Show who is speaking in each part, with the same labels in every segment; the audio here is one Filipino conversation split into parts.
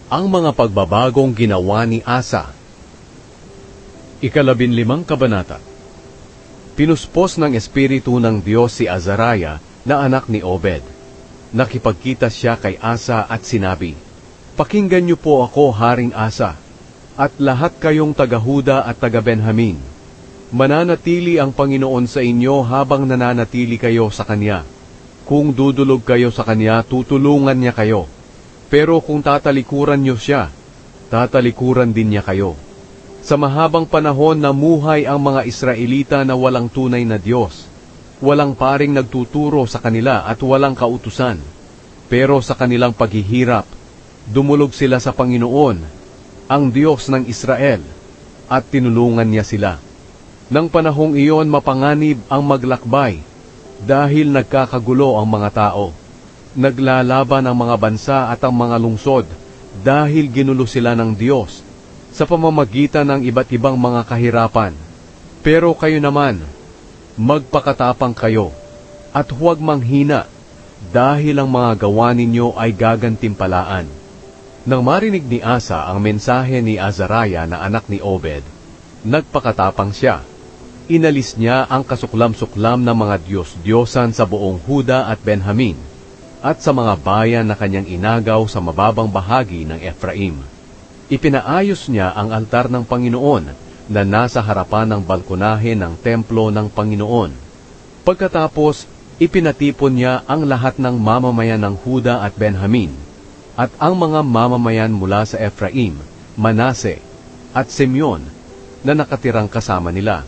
Speaker 1: Ang mga pagbabagong ginawa ni Asa. 15 kabanata. Pinuspos ng Espiritu ng Diyos si Azariah na anak ni Obed. Nakipagkita siya kay Asa at sinabi, "Pakinggan niyo po ako, Haring Asa, at lahat kayong taga-Huda at taga-Benjamin. Mananatili ang Panginoon sa inyo habang nananatili kayo sa Kanya. Kung dudulog kayo sa Kanya, tutulungan niya kayo. Pero kung tatalikuran niyo siya, tatalikuran din niya kayo." Sa mahabang panahon namuhay ang mga Israelita na walang tunay na Diyos. Walang paring nagtuturo sa kanila at walang kautusan. Pero sa kanilang paghihirap, dumulog sila sa Panginoon, ang Diyos ng Israel, at tinulungan niya sila. Nang panahong iyon mapanganib ang maglakbay, dahil nagkakagulo ang mga tao. Naglalaban ang mga bansa at ang mga lungsod, dahil ginulo sila ng Diyos, sa pamamagitan ng iba't ibang mga kahirapan. Pero kayo naman, magpakatapang kayo, at huwag manghina, dahil ang mga gawa ninyo ay gagantimpalaan. Nang marinig ni Asa ang mensahe ni Azariah na anak ni Obed, nagpakatapang siya. Inalis niya ang kasuklam-suklam ng mga Diyos-Diyosan sa buong Huda at Benjamin, at sa mga bayan na kanyang inagaw sa mababang bahagi ng Ephraim. Ipinaayos niya ang altar ng Panginoon na nasa harapan ng balkonahe ng templo ng Panginoon. Pagkatapos, ipinatipon niya ang lahat ng mamamayan ng Huda at Benjamin, at ang mga mamamayan mula sa Ephraim, Manase, at Simeon na nakatirang kasama nila.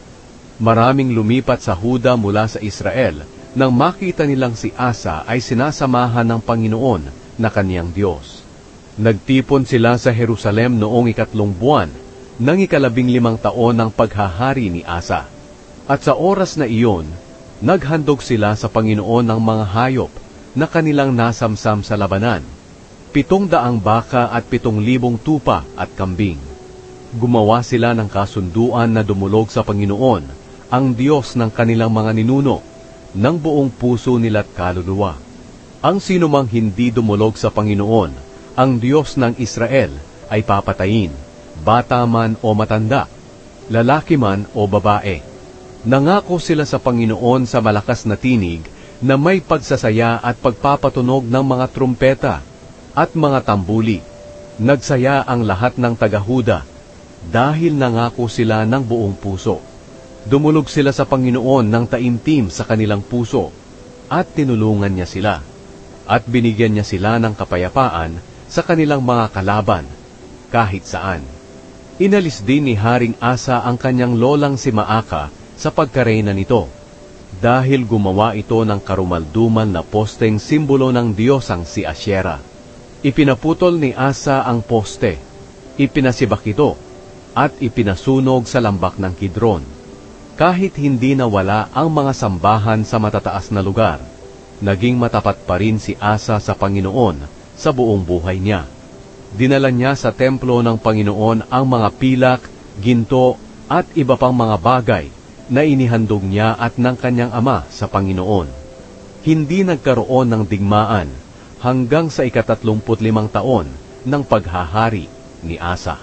Speaker 1: Maraming lumipat sa Huda mula sa Israel nang makita nilang si Asa ay sinasamahan ng Panginoon na kaniyang Diyos. Nagtipon sila sa Jerusalem noong 3 buwan ng 15 taon ng paghahari ni Asa. At sa oras na iyon, naghandog sila sa Panginoon ng mga hayop na kanilang nasamsam sa labanan, 700 baka at 7,000 tupa at kambing. Gumawa sila ng kasunduan na dumulog sa Panginoon, ang Diyos ng kanilang mga ninuno, ng buong puso nila't kaluluwa. Ang sinumang hindi dumulog sa Panginoon, ang Diyos ng Israel, ay papatayin, bata man o matanda, lalaki man o babae. Nangako sila sa Panginoon sa malakas na tinig na may pagsasaya at pagpapatunog ng mga trumpeta at mga tambuli. Nagsaya ang lahat ng taga-Huda dahil nangako sila ng buong puso. Dumulog sila sa Panginoon ng taimtim sa kanilang puso, at tinulungan niya sila, at binigyan niya sila ng kapayapaan sa kanilang mga kalaban, kahit saan. Inalis din ni Haring Asa ang kanyang lolang si Maaka sa pagkareyna nito, dahil gumawa ito ng karumaldumal na posteng simbolo ng diyosang si Asyera. Ipinaputol ni Asa ang poste, ipinasibak ito, at ipinasunog sa lambak ng Kidron. Kahit hindi nawala ang mga sambahan sa matataas na lugar, naging matapat pa rin si Asa sa Panginoon sa buong buhay niya. Dinala niya sa templo ng Panginoon ang mga pilak, ginto, at iba pang mga bagay na inihandog niya at ng kanyang ama sa Panginoon. Hindi nagkaroon ng digmaan hanggang sa 35 taon ng paghahari ni Asa.